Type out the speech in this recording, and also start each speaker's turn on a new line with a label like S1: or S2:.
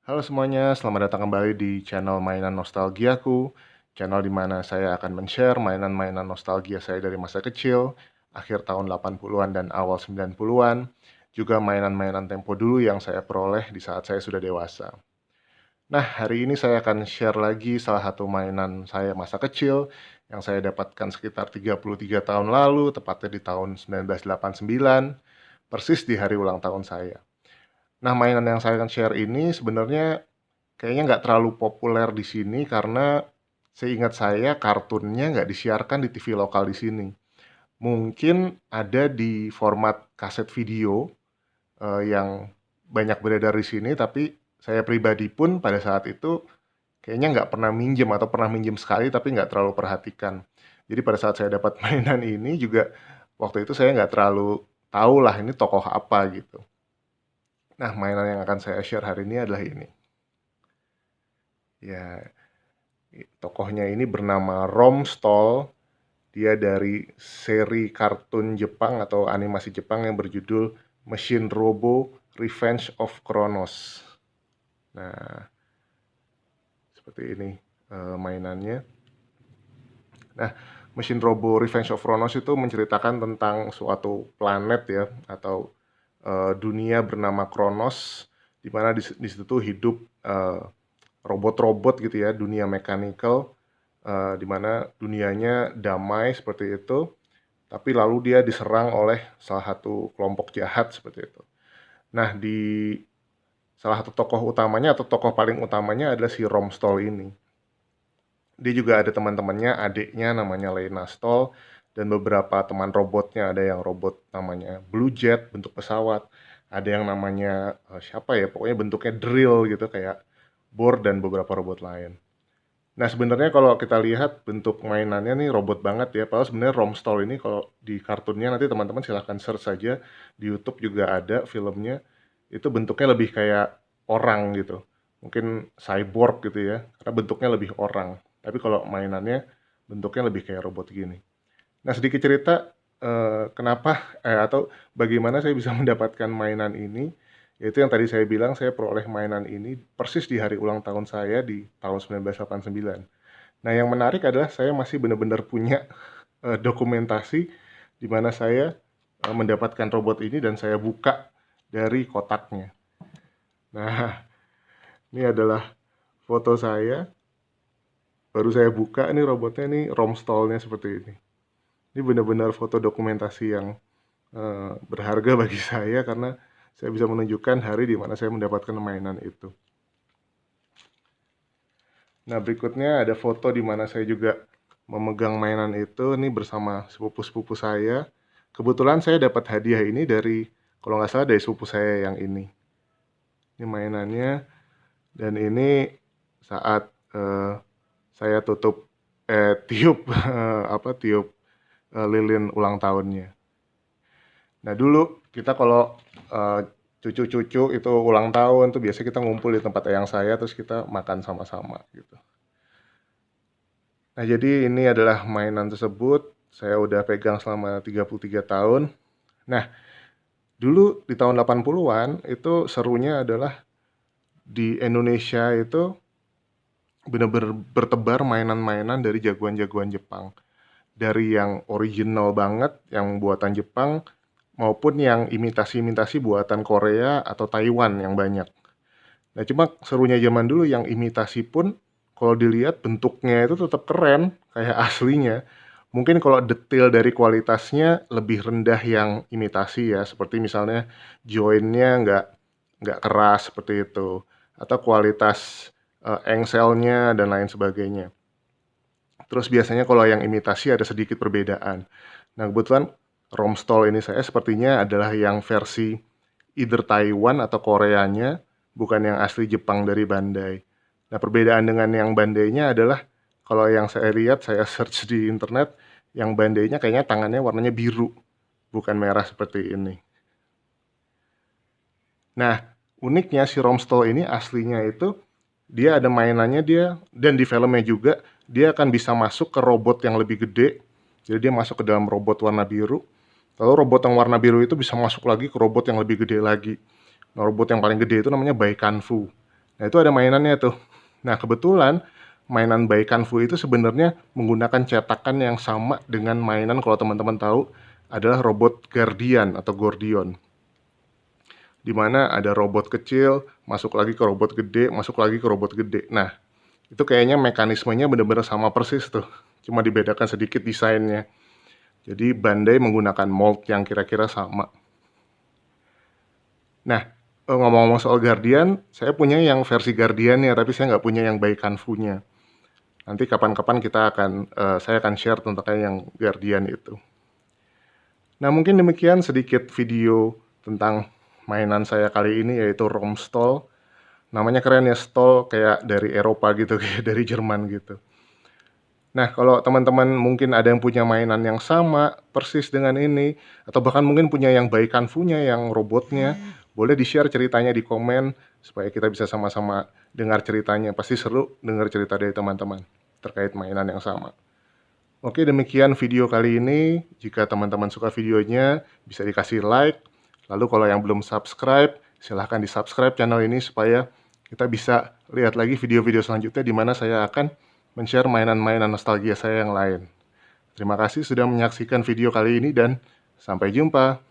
S1: Halo semuanya, selamat datang kembali di channel Mainan Nostalgiaku, channel di mana saya akan men-share mainan-mainan nostalgia saya dari masa kecil, akhir tahun 80-an dan awal 90-an, juga mainan-mainan tempo dulu yang saya peroleh di saat saya sudah dewasa. Nah, hari ini saya akan share lagi salah satu mainan saya masa kecil yang saya dapatkan sekitar 33 tahun lalu, tepatnya di tahun 1989, persis di hari ulang tahun saya. Nah, mainan yang saya akan share ini sebenarnya kayaknya nggak terlalu populer di sini karena seingat saya kartunnya nggak disiarkan di TV lokal di sini. Mungkin ada di format kaset video yang banyak beredar di sini, tapi saya pribadi pun pada saat itu kayaknya nggak pernah minjem atau pernah minjem sekali tapi nggak terlalu perhatikan. Jadi pada saat saya dapat mainan ini juga waktu itu saya nggak terlalu tahu lah ini tokoh apa gitu. Nah, mainan yang akan saya share hari ini adalah ini. Ya, tokohnya ini bernama Romstol. Dia dari seri kartun Jepang atau animasi Jepang yang berjudul Machine Robo Revenge of Kronos. Nah, seperti ini mainannya. Nah, Machine Robo Revenge of Kronos itu menceritakan tentang suatu planet ya atau dunia bernama Kronos, di mana di situ tuh hidup eh, robot-robot gitu ya, dunia mechanical, di mana dunianya damai seperti itu, tapi lalu dia diserang oleh salah satu kelompok jahat seperti itu. Nah, di salah satu tokoh utamanya atau tokoh paling utamanya adalah si Romstol ini. Dia juga ada teman-temannya, adiknya namanya Lena Stoll, dan beberapa teman robotnya. Ada yang robot namanya Blue Jet, bentuk pesawat. Ada yang namanya, siapa ya, pokoknya bentuknya drill gitu, kayak Bohr dan beberapa robot lain. Nah, sebenarnya kalau kita lihat bentuk mainannya nih robot banget ya. Padahal sebenarnya Romstall ini kalau di kartunnya nanti teman-teman silahkan search saja. Di YouTube juga ada filmnya. Itu bentuknya lebih kayak orang gitu. Mungkin cyborg gitu ya. Karena bentuknya lebih orang. Tapi kalau mainannya bentuknya lebih kayak robot gini. Nah, sedikit cerita kenapa atau bagaimana saya bisa mendapatkan mainan ini. Yaitu yang tadi saya bilang, saya peroleh mainan ini persis di hari ulang tahun saya di tahun 1989. Nah, yang menarik adalah saya masih benar-benar punya dokumentasi di mana saya mendapatkan robot ini dan saya buka dari kotaknya. Nah, ini adalah foto saya. Baru saya buka ini robotnya, ini ROM stall-nya seperti ini. Ini benar-benar foto dokumentasi yang berharga bagi saya karena saya bisa menunjukkan hari di mana saya mendapatkan mainan itu. Nah, berikutnya ada foto di mana saya juga memegang mainan itu, ini bersama sepupu-sepupu saya. Kebetulan saya dapat hadiah ini dari, kalau nggak salah dari sepupu saya yang ini. Ini mainannya, dan ini saat saya tiup tiup lilin ulang tahunnya. Nah, dulu kita kalau eh, cucu-cucu itu ulang tahun tuh biasanya kita ngumpul di tempat eyang saya terus kita makan sama-sama gitu. Nah, jadi ini adalah mainan tersebut, saya udah pegang selama 33 tahun. Nah, dulu di tahun 80-an itu serunya adalah di Indonesia itu benar-benar bertebar mainan-mainan dari jagoan-jagoan Jepang. Dari yang original banget, yang buatan Jepang, maupun yang imitasi-imitasi buatan Korea atau Taiwan yang banyak. Nah, cuma serunya zaman dulu yang imitasi pun kalau dilihat bentuknya itu tetap keren, kayak aslinya. Mungkin kalau detail dari kualitasnya lebih rendah yang imitasi ya, seperti misalnya joinnya nggak keras seperti itu, atau kualitas engselnya dan lain sebagainya. Terus biasanya kalau yang imitasi ada sedikit perbedaan. Nah, kebetulan Romstol ini saya sepertinya adalah yang versi either Taiwan atau Koreanya, bukan yang asli Jepang dari Bandai. Nah, perbedaan dengan yang Bandainya adalah kalau yang saya lihat, saya search di internet, yang Bandainya kayaknya tangannya warnanya biru, bukan merah seperti ini. Nah, uniknya si Romstol ini aslinya itu dia ada mainannya dia, dan di filmnya juga dia akan bisa masuk ke robot yang lebih gede. Jadi dia masuk ke dalam robot warna biru. Lalu robot yang warna biru itu bisa masuk lagi ke robot yang lebih gede lagi. Nah, robot yang paling gede itu namanya Baikanfu. Nah, itu ada mainannya tuh. Nah, kebetulan mainan Baikanfu itu sebenarnya menggunakan cetakan yang sama dengan mainan, kalau teman-teman tahu, adalah robot Guardian atau Gordion. Di mana ada robot kecil, masuk lagi ke robot gede, masuk lagi ke robot gede. Nah, itu kayaknya mekanismenya benar-benar sama persis tuh. Cuma dibedakan sedikit desainnya. Jadi Bandai menggunakan mold yang kira-kira sama. Nah, ngomong-ngomong soal Guardian, saya punya yang versi Guardian-nya, tapi saya nggak punya yang Baikanfu-nya. Nanti kapan-kapan saya akan share tentang yang Guardian itu. Nah, mungkin demikian sedikit video tentang mainan saya kali ini, yaitu Romstall. Namanya keren ya, stall kayak dari Eropa gitu, kayak dari Jerman gitu. Nah, kalau teman-teman mungkin ada yang punya mainan yang sama, persis dengan ini, atau bahkan mungkin punya yang Baikanfu-nya, yang robotnya, boleh di-share ceritanya di komen, supaya kita bisa sama-sama dengar ceritanya. Pasti seru dengar cerita dari teman-teman terkait mainan yang sama. Oke, demikian video kali ini. Jika teman-teman suka videonya, bisa dikasih like. Lalu kalau yang belum subscribe, silahkan di-subscribe channel ini supaya kita bisa lihat lagi video-video selanjutnya di mana saya akan men-share mainan-mainan nostalgia saya yang lain. Terima kasih sudah menyaksikan video kali ini dan sampai jumpa.